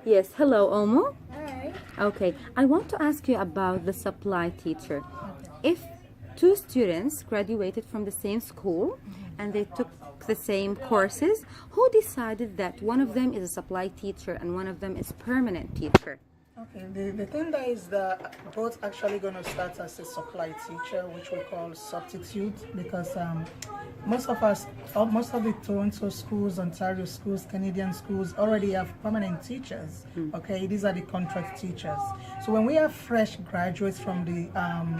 Yes, hello, Omo. Hi. Okay, I want to ask you about the supply teacher. If two students graduated from the same school and they took the same courses, who decided that one of them is a supply teacher and one of them is permanent teacher? Okay, the thing that is that both actually going to start as a supply teacher, which we call substitute, because most of us, or most of the Toronto schools, Ontario schools, Canadian schools already have permanent teachers. Okay, these are the contract teachers. So when we have fresh graduates from the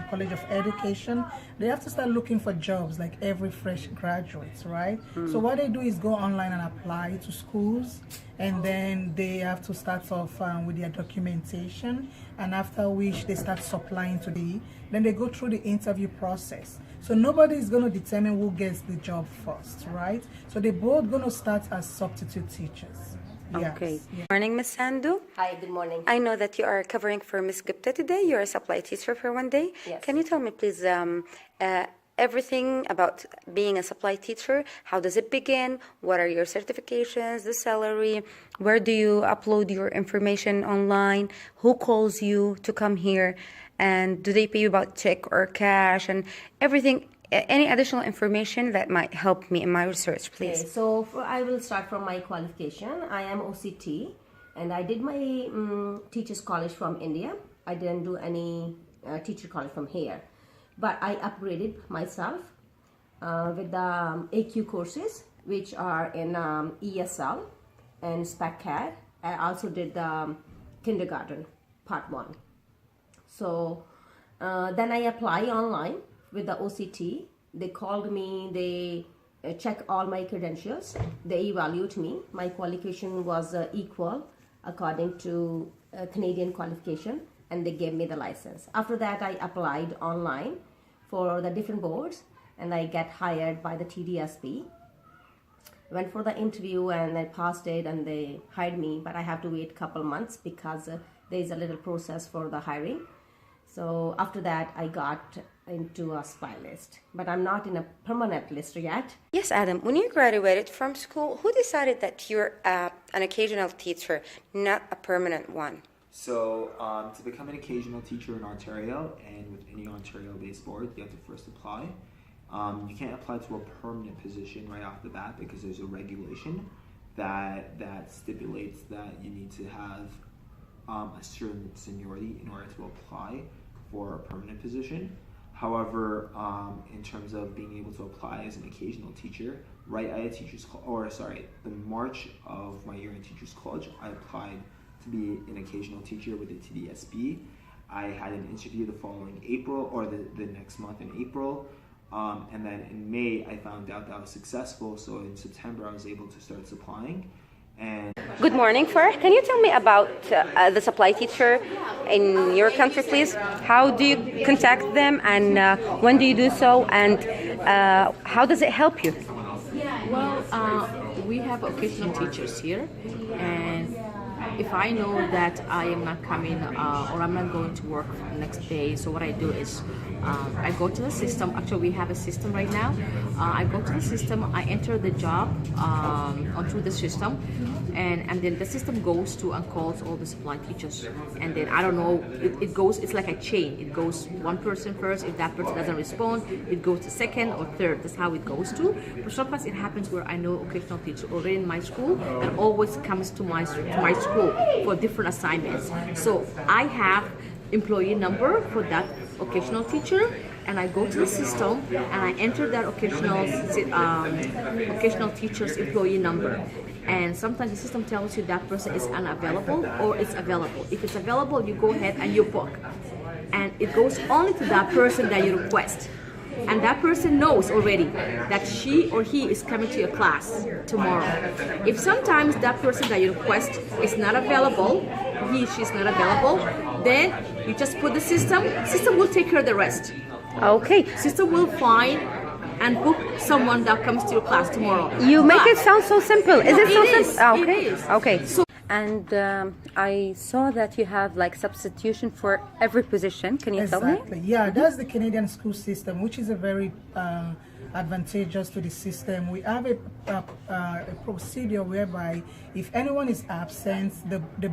College of Education, they have to start looking for jobs like every fresh graduate, right? So what they do is go online and apply to schools, and then they have to start off with their documentation, and after which they start supplying to then they go through the interview process. So nobody is going to determine who gets the job first, right? So they're both going to start as substitute teachers. Okay. Yes. Morning, Miss Sandu. Hi, good morning. I know that you are covering for Miss Gupta today. You're a supply teacher for one day. Yes. Can you tell me, please, everything about being a supply teacher? How does it begin? What are your certifications, the salary? Where do you upload your information online? Who calls you to come here? And do they pay you about check or cash and everything? Any additional information that might help me in my research, please? Okay, so I will start from my qualification. I am OCT and I did my teacher's college from India. I didn't do any teacher college from here. But I upgraded myself with the AQ courses, which are in ESL and SpecCAD. I also did the kindergarten part 1. So then I apply online with the OCT. They called me, they check all my credentials, they evaluate me. My qualification was equal according to Canadian qualification, and they gave me the license. After that, I applied online for the different boards, and I get hired by the TDSP. Went for the interview and I passed it, and they hired me, but I have to wait a couple months because there is a little process for the hiring. So after that, I got into a spy list, but I'm not in a permanent list yet. Yes, Adam, when you graduated from school, who decided that you're an occasional teacher, not a permanent one? So to become an occasional teacher in Ontario and with any Ontario-based board, you have to first apply. You can't apply to a permanent position right off the bat because there's a regulation that stipulates that you need to have a certain seniority in order to apply for a permanent position. However, in terms of being able to apply as an occasional teacher, right at a teacher's the March of my year in Teachers College, I applied to be an occasional teacher with the TDSB. I had an interview the following April, or the next month in April, and then in May I found out that I was successful, so in September I was able to start supplying. And Good morning, Farah. Can you tell me about the supply teacher in your country, please? How do you contact them, and when do you do so, and how does it help you? Well, we have occasional teachers here, and if I know that I am not coming or I'm not going to work next day, so what I do is I go to the system. Actually, we have a system right now. I go to the system, I enter the job through the system, and then the system goes to and calls all the supply teachers. And then I don't know, it goes, it's like a chain. It goes one person first. If that person doesn't respond, it goes to second or third. That's how it goes to. But sometimes it happens where I know occasional teacher already in my school and always comes to my school for different assignments. So I have employee number for that occasional teacher, and I go to the system and I enter that occasional teacher's employee number. And sometimes the system tells you that person is unavailable or it's available. If it's available, you go ahead and you book. And it goes only to that person that you request. And that person knows already that she or he is coming to your class tomorrow. If sometimes that person that you request is not available, she's not available, then you just put the system will take care of the rest. Okay. System will find and book someone that comes to your class tomorrow. You make it sound so simple. Is it so simple? Okay. It is. Okay. And I saw that you have like substitution for every position. Can you tell me? Exactly. Yeah, that's the Canadian school system, which is a very advantageous to the system. We have a procedure whereby if anyone is absent, the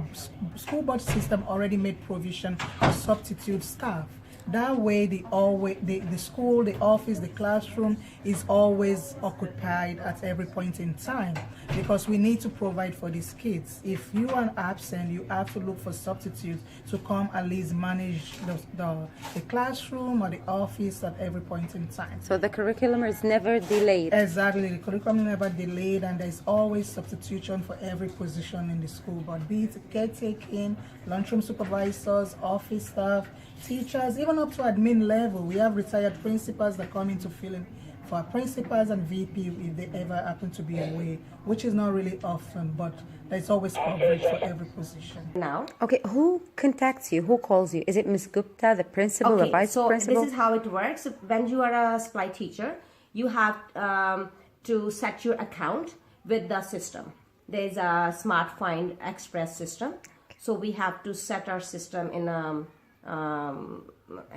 school board system already made provision for substitute staff. That way, the school, the office, the classroom is always occupied at every point in time, because we need to provide for these kids. If you are absent, you have to look for substitutes to come at least manage the classroom or the office at every point in time. So the curriculum is never delayed. Exactly, the curriculum never delayed, and there's always substitution for every position in the school, but be it caretaking, lunchroom supervisors, office staff, teachers, even up to admin level. We have retired principals that come in to fill in for principals and VP if they ever happen to be away, which is not really often, but there's always coverage for every position. Now, Okay, who contacts you? Who calls you? Is it Ms. Gupta, the principal, the vice so principal? this is how it works. When you are a supply teacher, you have to set your account with the system. There's a Smart Find Express system. So we have to set our system in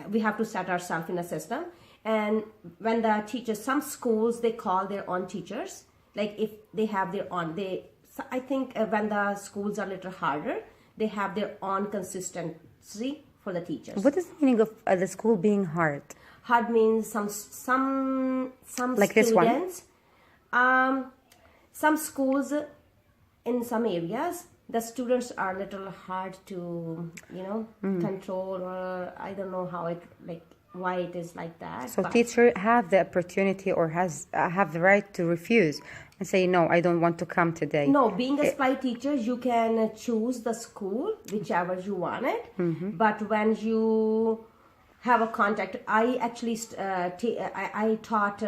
we have to set ourselves in a system. And when the teachers, some schools, they call their own teachers. Like if they have their own, I think when the schools are a little harder, they have their own consistency for the teachers. What is the meaning of the school being hard? Hard means some Like this one? students. Some schools in some areas, the students are a little hard to control, or I don't know how it why it is like that. So but- teacher have the opportunity or have the right to refuse and say, no, I don't want to come today. No, being a supply teacher, you can choose the school, whichever you want it. But when you have a contact, I actually I taught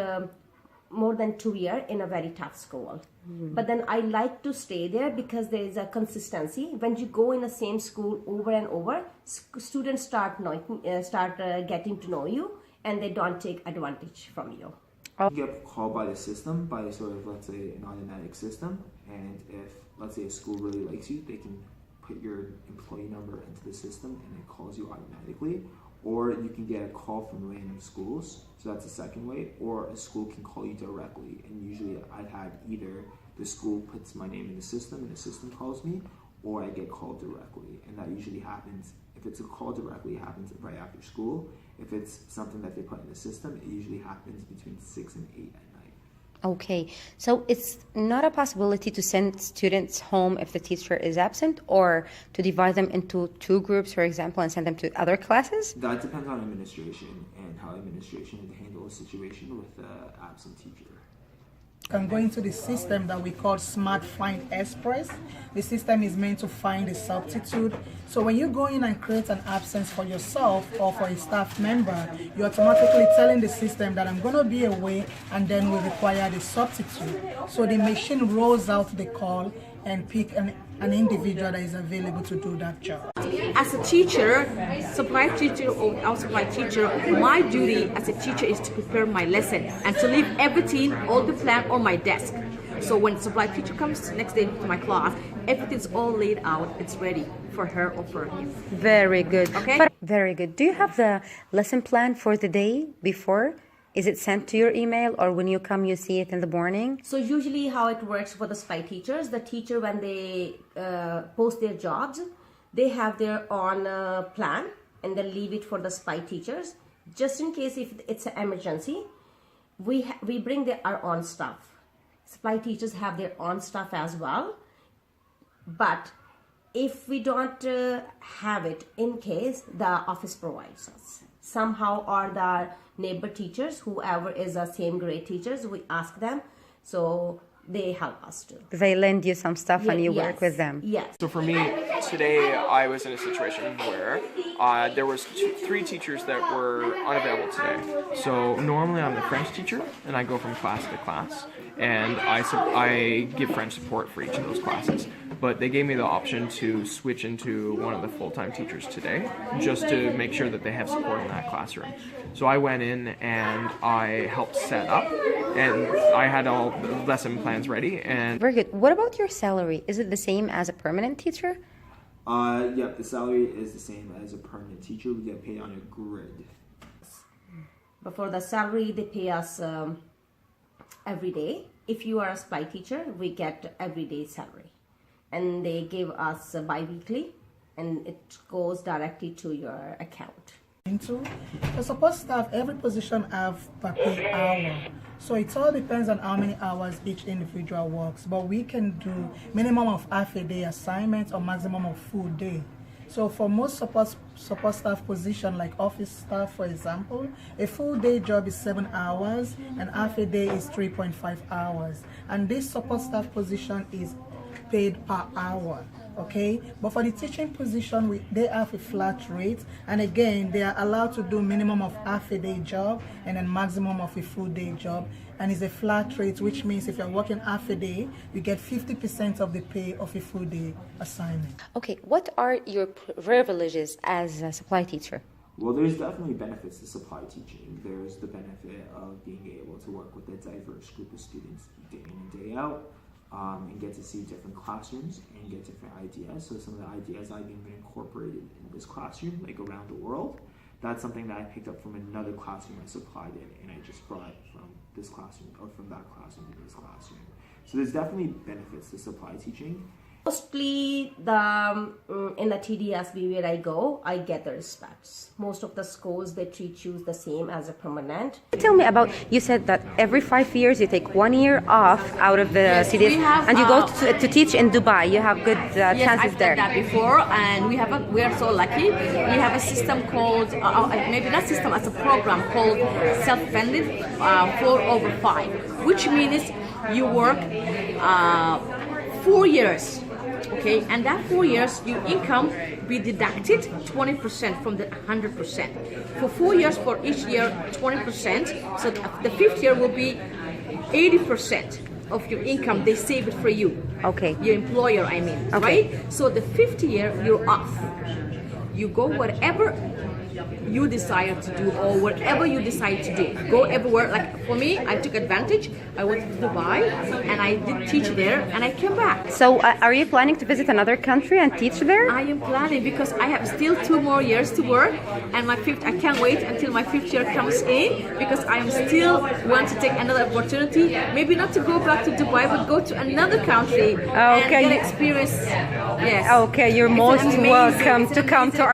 more than 2 years in a very tough school. But then I like to stay there because there is a consistency. When you go in the same school over and over, students start getting to know you, and they don't take advantage from you. You get called by the system, by sort of, let's say, an automatic system, and if, let's say, a school really likes you, they can put your employee number into the system and it calls you automatically. Or you can get a call from random schools, so that's the second way, or a school can call you directly. And usually I've had either the school puts my name in the system and the system calls me, or I get called directly. And that usually happens, if it's a call directly, it happens right after school. If it's something that they put in the system, it usually happens between 6 and 8 at night. Okay, so it's not a possibility to send students home if the teacher is absent, or to divide them into 2 groups, for example, and send them to other classes? That depends on administration and how administration would handle a situation with the absent teacher. Can go into the system that we call Smart Find Express. The system is meant to find a substitute. So when you go in and create an absence for yourself or for a staff member, you're automatically telling the system that I'm going to be away, and then we require the substitute. So the machine rolls out the call and pick an individual that is available to do that job. As a teacher, supply teacher or out-supply teacher, my duty as a teacher is to prepare my lesson and to leave everything, all the plan on my desk. So when supply teacher comes next day to my class, everything's all laid out, it's ready for her or for him. Very good. Okay. Very good. Do you have the lesson plan for the day before? Is it sent to your email, or when you come you see it in the morning? So usually how it works for the supply teachers, the teacher, when they post their jobs, they have their own plan, and they leave it for the supply teachers. Just in case if it's an emergency, we bring our own stuff. Supply teachers have their own stuff as well. But if we don't have it, in case, the office provides us. Somehow, or the neighbor teachers, whoever is the same grade teachers, we ask them, so they help us too. They lend you some stuff and you Yes, work with them. Yes. So for me, today I was in a situation where there was 3 teachers that were unavailable today. So normally I'm the French teacher, and I go from class to class, and I give French support for each of those classes. But they gave me the option to switch into one of the full-time teachers today, just to make sure that they have support in that classroom. So I went in and I helped set up, and I had all the lesson plans ready. And Very good. What about your salary? Is it the same as a permanent teacher? Yep, the salary is the same as a permanent teacher. We get paid on a grid. But for the salary, they pay us every day. If you are a supply teacher, we get everyday salary, and they give us bi-weekly, and it goes directly to your account. Into the support staff, every position have per pay hour, so it all depends on how many hours each individual works, but we can do minimum of half a day assignment or maximum of full day. So for most support staff position, like office staff for example, a full day job is 7 hours and half a day is 3.5 hours, and this support staff position is paid per hour. Okay, but for the teaching position, they have a flat rate, and again they are allowed to do minimum of half a day job and then maximum of a full day job, and it's a flat rate, which means if you're working half a day, you get 50% of the pay of a full day assignment. Okay, what are your privileges as a supply teacher? Well, there's definitely benefits to supply teaching. There's the benefit of being able to work with a diverse group of students day in and day out. And get to see different classrooms and get different ideas. So some of the ideas I've even incorporated in this classroom, like around the world, that's something that I picked up from another classroom I supplied in, and I just brought it from this classroom or from that classroom to this classroom. So there's definitely benefits to supply teaching. Mostly in the TDSB where I go, I get the respects. Most of the schools, they treat you the same as a permanent. Tell me about, you said that every 5 years you take 1 year off out of the CDS and you go to teach in Dubai. You have good chances I've there. done that before, and we are so lucky. We have a system called, maybe not system, as a program called self-funded 4/5, which means you work 4 years. Okay, and that 4 years, your income be deducted 20% from the 100%. For 4 years, for each year, 20%. So the fifth year will be 80% of your income. They save it for you. Okay. Your employer, I mean, Okay. right? So the fifth year, you're off. You go wherever you desire to do, or whatever you decide to do. Go everywhere. Like for me, I took advantage. I went to Dubai and I did teach there, and I came back. So are you planning to visit another country and teach there? I am planning because I have still 2 more years to work, and I can't wait until my 5th year comes in, because I am still want to take another opportunity. Maybe not to go back to Dubai, but go to another country and get experience. Yes. Okay, you're It's most amazing. welcome It's to come to amazing.